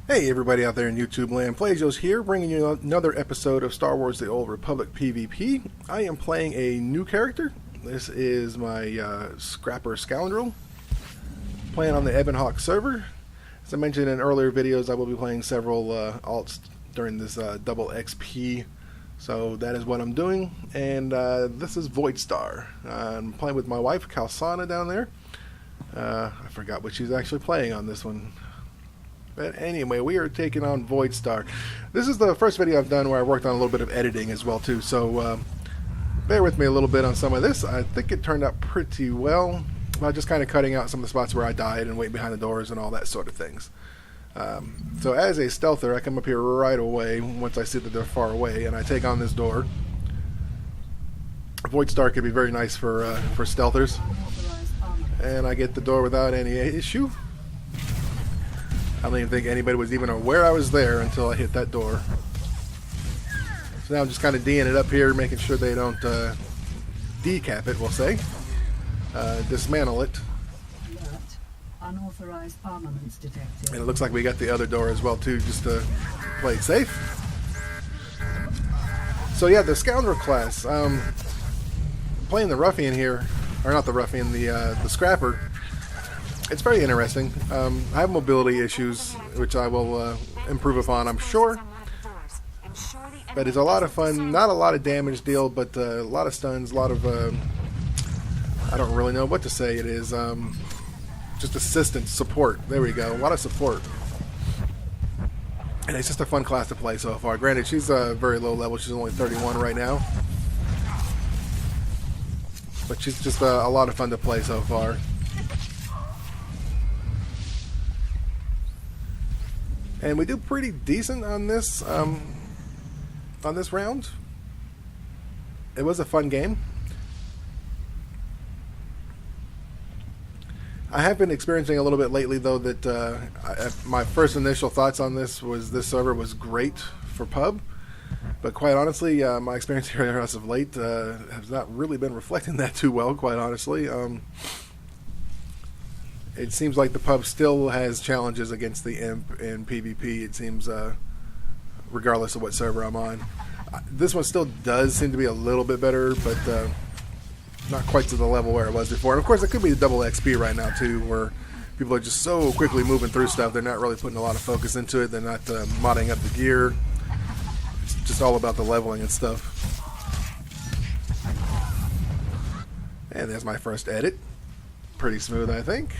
Hey everybody out there in YouTube land, Plejos here, bringing you another episode of Star Wars The Old Republic PvP. I am playing a new character. This is my Scrapper Scoundrel, playing on the Ebon server. As I mentioned in earlier videos, I will be playing several alts during this double XP, so that is what I'm doing. And this is Voidstar. I'm playing with my wife, Kalsana, down there. I forgot what she's actually playing on this one. But anyway, we are taking on Voidstar. This is the first video I've done where I worked on a little bit of editing as well too, so bear with me a little bit on some of this. I think it turned out pretty well. I'm just kind of cutting out some of the spots where I died and wait behind the doors and all that sort of things. So as a stealther, I come up here right away once I see that they're far away, and I take on this door. Voidstar could be very nice for stealthers. And I get the door without any issue. I don't even think anybody was even aware I was there until I hit that door. So now I'm just kind of D'ing it up here, making sure they don't decap it, we'll say. Dismantle it. Alert. Unauthorized armaments detected. And it looks like we got the other door as well too, just to play it safe. So yeah, the Scoundrel class. Playing the Ruffian here, or not the Ruffian, the Scrapper. It's very interesting. I have mobility issues, which I will improve upon, I'm sure. But it's a lot of fun. Not a lot of damage deal, but a lot of stuns, a lot of... I don't really know what to say it is. Just assistance, support. There we go. A lot of support. And it's just a fun class to play so far. Granted, she's very low level. She's only 31 right now. But she's just a lot of fun to play so far. And we do pretty decent on this round. It was a fun game. I have been experiencing a little bit lately, though, that my first initial thoughts on this server was great for pub. But quite honestly, my experience here as of late has not really been reflecting that too well, quite honestly. It seems like the pub still has challenges against the imp in PvP, it seems, regardless of what server I'm on. This one still does seem to be a little bit better, but not quite to the level where it was before. And of course, it could be the double XP right now, too, where people are just so quickly moving through stuff, they're not really putting a lot of focus into it, they're not modding up the gear. It's just all about the leveling and stuff. And there's my first edit. Pretty smooth, I think.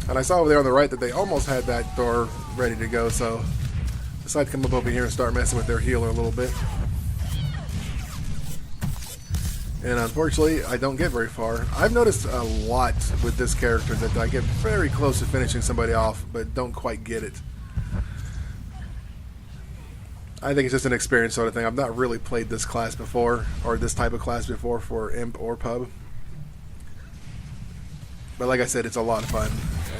And I saw over there on the right that they almost had that door ready to go, so I decided to come up over here and start messing with their healer a little bit. And unfortunately, I don't get very far. I've noticed a lot with this character that I get very close to finishing somebody off, but don't quite get it. I think it's just an experience sort of thing. I've not really played this class before, or this type of class before for Imp or Pub. But like I said, it's a lot of fun,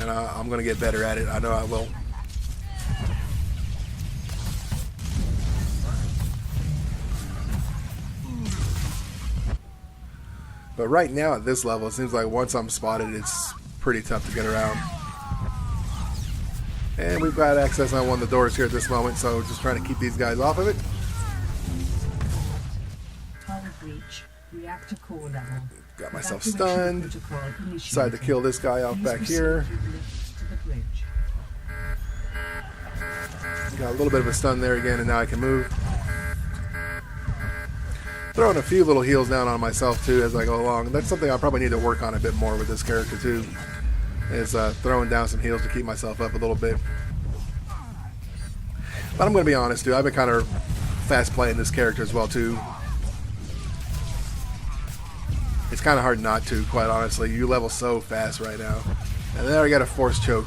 and I'm going to get better at it. I know I will. But right now at this level, it seems like once I'm spotted, it's pretty tough to get around. And we've got access on one of the doors here at this moment, so just trying to keep these guys off of it. Hull breach. Reactor core level. Got myself stunned. Decided to kill this guy off back here. Got a little bit of a stun there again, and now I can move. Throwing a few little heals down on myself too as I go along. That's something I probably need to work on a bit more with this character too. Is throwing down some heals to keep myself up a little bit. But I'm going to be honest, dude. I've been kind of fast playing this character as well too. It's kind of hard not to, quite honestly. You level so fast right now. And there I got a force choke.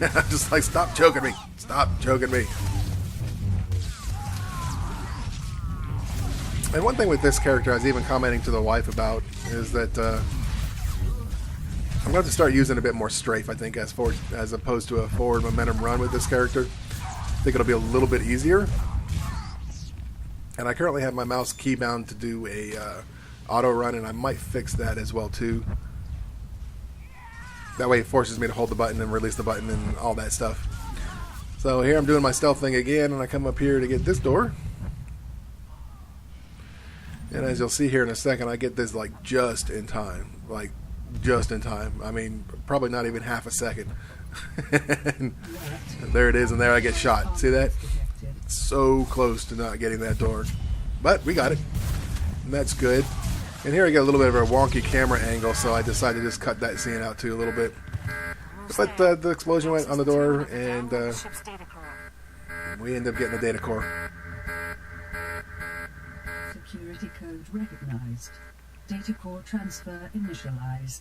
I'm just like, stop choking me. Stop choking me. And one thing with this character I was even commenting to the wife about is that I'm going to have to start using a bit more strafe, I think, as opposed to a forward momentum run with this character. I think it'll be a little bit easier. And I currently have my mouse keybound to do a auto run, and I might fix that as well too. That way it forces me to hold the button and release the button and all that stuff. So here I'm doing my stealth thing again, and I come up here to get this door. And as you'll see here in a second, I get this like just in time. Like just in time. I mean, probably not even half a second. And there it is, and there I get shot. See that? So close to not getting that door. But we got it. And that's good. And here I get a little bit of a wonky camera angle, so I decided to just cut that scene out too a little bit. But the explosion went on the door, and we ended up getting the data core. Security code recognized. Data core transfer initialized.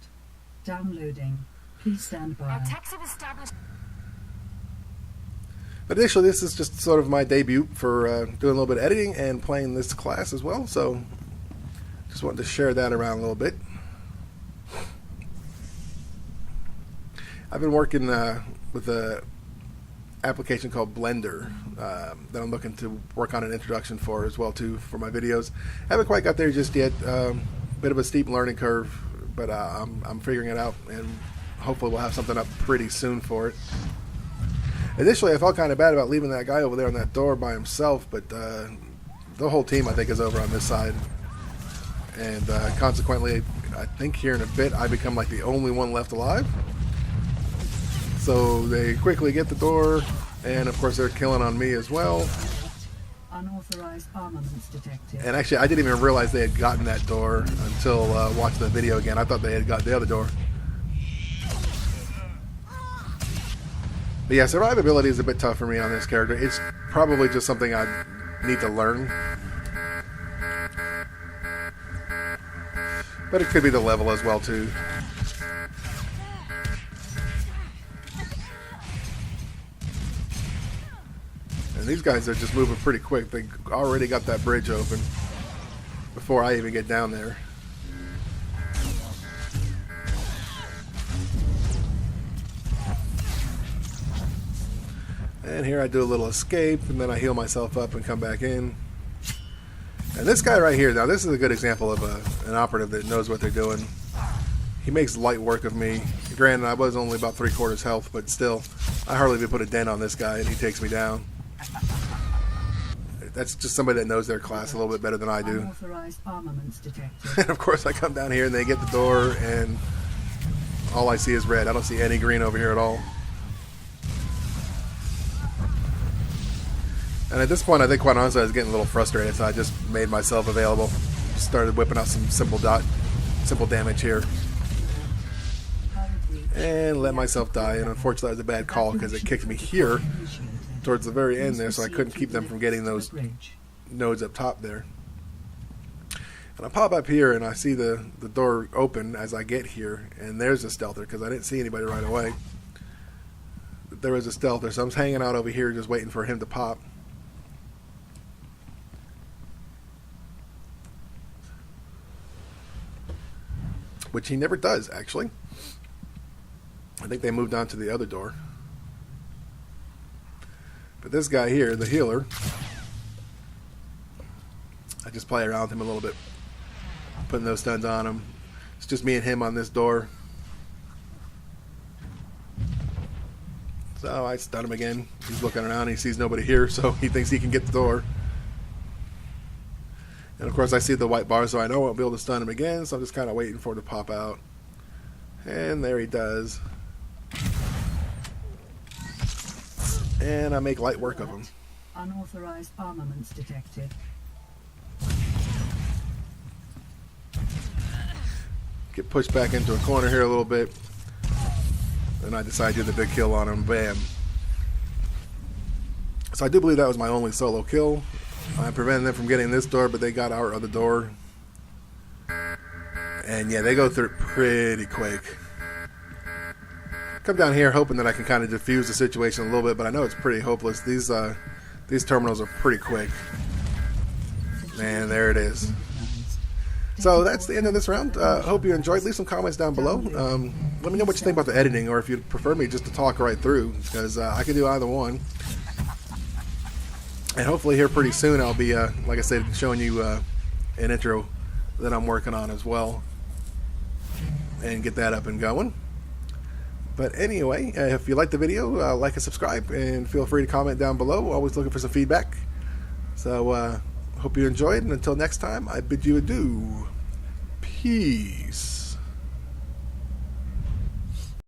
Downloading. Please stand by. But initially, this is just sort of my debut for doing a little bit of editing and playing this class as well, so just wanted to share that around a little bit. I've been working with a application called Blender that I'm looking to work on an introduction for as well too for my videos. Haven't quite got there just yet. Bit of a steep learning curve, but I'm figuring it out, and hopefully we'll have something up pretty soon for it. Initially, I felt kind of bad about leaving that guy over there on that door by himself, but the whole team I think is over on this side, and consequently, I think here in a bit I become like the only one left alive. So they quickly get the door, and of course they're killing on me as well. Unauthorized armaments detected. And actually, I didn't even realize they had gotten that door until watching the video again. I thought they had got the other door. But yeah, survivability is a bit tough for me on this character. It's probably just something I need to learn. But it could be the level as well too. And these guys are just moving pretty quick. They already got that bridge open before I even get down there. And here I do a little escape, and then I heal myself up and come back in. And this guy right here, now this is a good example of an operative that knows what they're doing. He makes light work of me. Granted, I was only about 3/4 health, but still, I hardly even put a dent on this guy, and he takes me down. That's just somebody that knows their class a little bit better than I do. Unauthorized armaments detected. And of course, I come down here, and they get the door, and all I see is red. I don't see any green over here at all. And at this point, I think quite honestly I was getting a little frustrated, so I just made myself available. Just started whipping out some simple damage here. And let myself die, and unfortunately that was a bad call because it kicked me here towards the very end there, so I couldn't keep them from getting those nodes up top there. And I pop up here, and I see the door open as I get here, and there's a stealther because I didn't see anybody right away. But there was a stealther, so I'm hanging out over here just waiting for him to pop. Which he never does, actually. I think they moved on to the other door. But this guy here, the healer, I just play around with him a little bit, putting those stuns on him. It's just me and him on this door. So I stun him again. He's looking around, he sees nobody here, so he thinks he can get the door. And of course I see the white bar, so I know I won't be able to stun him again, so I'm just kind of waiting for it to pop out. And there he does. And I make light work of him. Unauthorized armaments detected. Get pushed back into a corner here a little bit. And I decide to do the big kill on him. Bam. So I do believe that was my only solo kill. I prevented them from getting this door, but they got our other door. And yeah, they go through it pretty quick. Come down here hoping that I can kind of diffuse the situation a little bit, but I know it's pretty hopeless. These terminals are pretty quick. And there it is. So that's the end of this round. Hope you enjoyed. Leave some comments down below. Let me know what you think about the editing, or if you'd prefer me just to talk right through, because I can do either one. And hopefully here pretty soon I'll be, like I said, showing you an intro that I'm working on as well, and get that up and going. But anyway, if you like the video, like and subscribe, and feel free to comment down below. Always looking for some feedback. So, hope you enjoyed, and until next time, I bid you adieu. Peace.